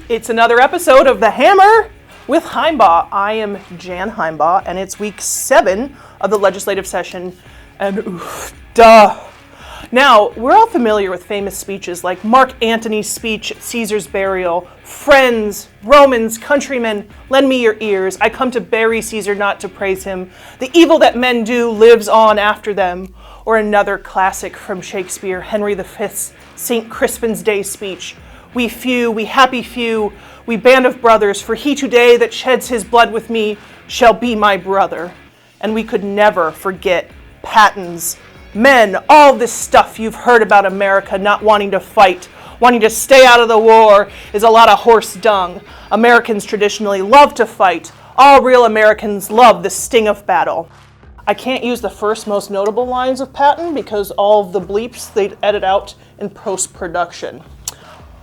It's another episode of The Hammer with Himebaugh. I am Jan Himebaugh, and it's week 7 of the legislative session, and Now, we're all familiar with famous speeches like Mark Antony's speech at Caesar's burial, friends, Romans, countrymen, lend me your ears, I come to bury Caesar, not to praise him, the evil that men do lives on after them, or another classic from Shakespeare, Henry V's St. Crispin's Day speech, we few, we happy few, we band of brothers, for he today that sheds his blood with me shall be my brother. And we could never forget Patton's men, all this stuff you've heard about America not wanting to fight, wanting to stay out of the war is a lot of horse dung. Americans traditionally love to fight. All real Americans love the sting of battle. I can't use the first most notable lines of Patton because all of the bleeps they'd edit out in post-production.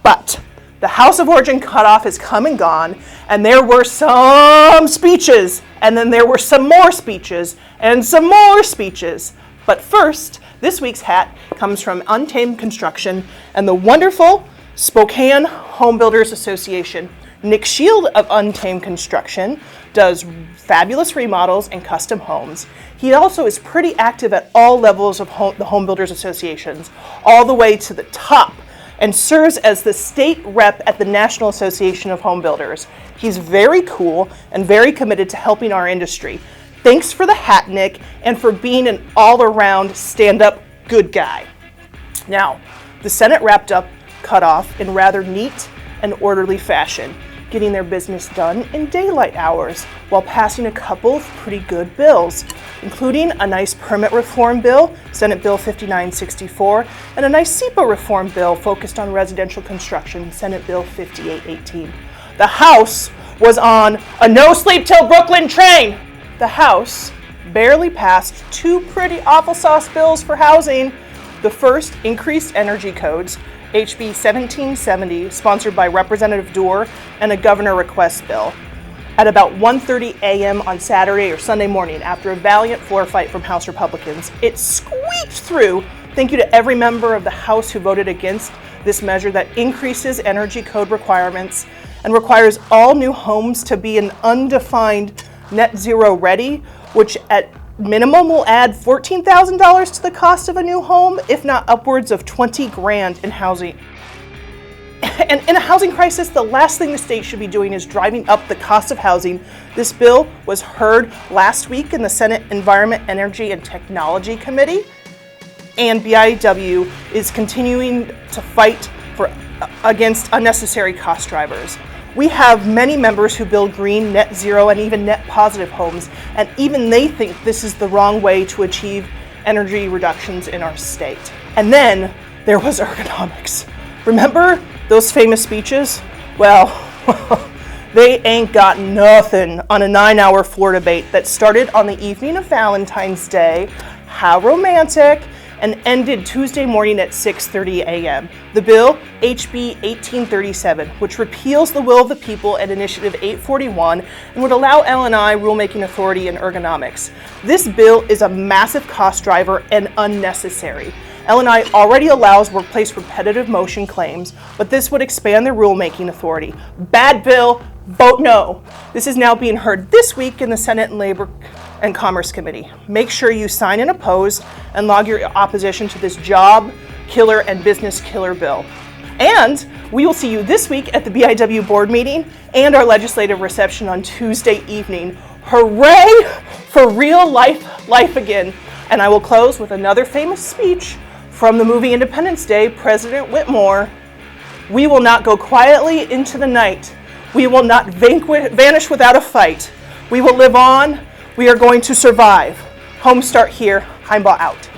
But the House of Origin cutoff has come and gone, and there were some speeches, and then there were some more speeches, and some more speeches. But first, this week's hat comes from Untamed Construction and the wonderful Spokane Home Builders Association. Nick Shield of Untamed Construction does fabulous remodels and custom homes. He also is pretty active at all levels of the Home Builders Associations, all the way to the top, and serves as the state rep at the National Association of Home Builders. He's very cool and very committed to helping our industry. Thanks for the hat, Nick, and for being an all-around stand-up good guy. Now, the Senate wrapped up cutoff in rather neat and orderly fashion, getting their business done in daylight hours while passing a couple of pretty good bills, including a nice permit reform bill, Senate Bill 5964, and a nice SEPA reform bill focused on residential construction, Senate Bill 5818. The House was on a no-sleep-till-Brooklyn train. The House barely passed 2 pretty awful sauce bills for housing. The first, increased energy codes, HB 1770, sponsored by Representative Doerr, and a governor request bill, at about 1:30 a.m. on Saturday or Sunday morning after a valiant floor fight from House Republicans. It squeaked through. Thank you to every member of the House who voted against this measure that increases energy code requirements and requires all new homes to be an undefined net zero ready, which at minimum will add $14,000 to the cost of a new home, if not upwards of $20,000 in housing. And in a housing crisis, the last thing the state should be doing is driving up the cost of housing. This bill was heard last week in the Senate Environment, Energy, and Technology Committee, and BIAW is continuing to fight against unnecessary cost drivers. We have many members who build green, net zero, and even net positive homes, and even they think this is the wrong way to achieve energy reductions in our state. And then there was ergonomics. Remember those famous speeches? Well, they ain't got nothing on a 9-hour floor debate that started on the evening of Valentine's Day. How romantic! And ended Tuesday morning at 6:30 a.m. The bill, HB 1837, which repeals the will of the people and Initiative 841 and would allow L&I rulemaking authority in ergonomics. This bill is a massive cost driver and unnecessary. L&I already allows workplace repetitive motion claims, but this would expand their rulemaking authority. Bad bill, vote no. This is now being heard this week in the Senate and Labor and Commerce Committee. Make sure you sign and oppose and log your opposition to this job killer and business killer bill. And we will see you this week at the BIAW board meeting and our legislative reception on Tuesday evening. Hooray for real life again. And I will close with another famous speech from the movie Independence Day, President Whitmore. We will not go quietly into the night. We will not vanish without a fight. We will live on. We are going to survive. Home start here. Himebaugh out.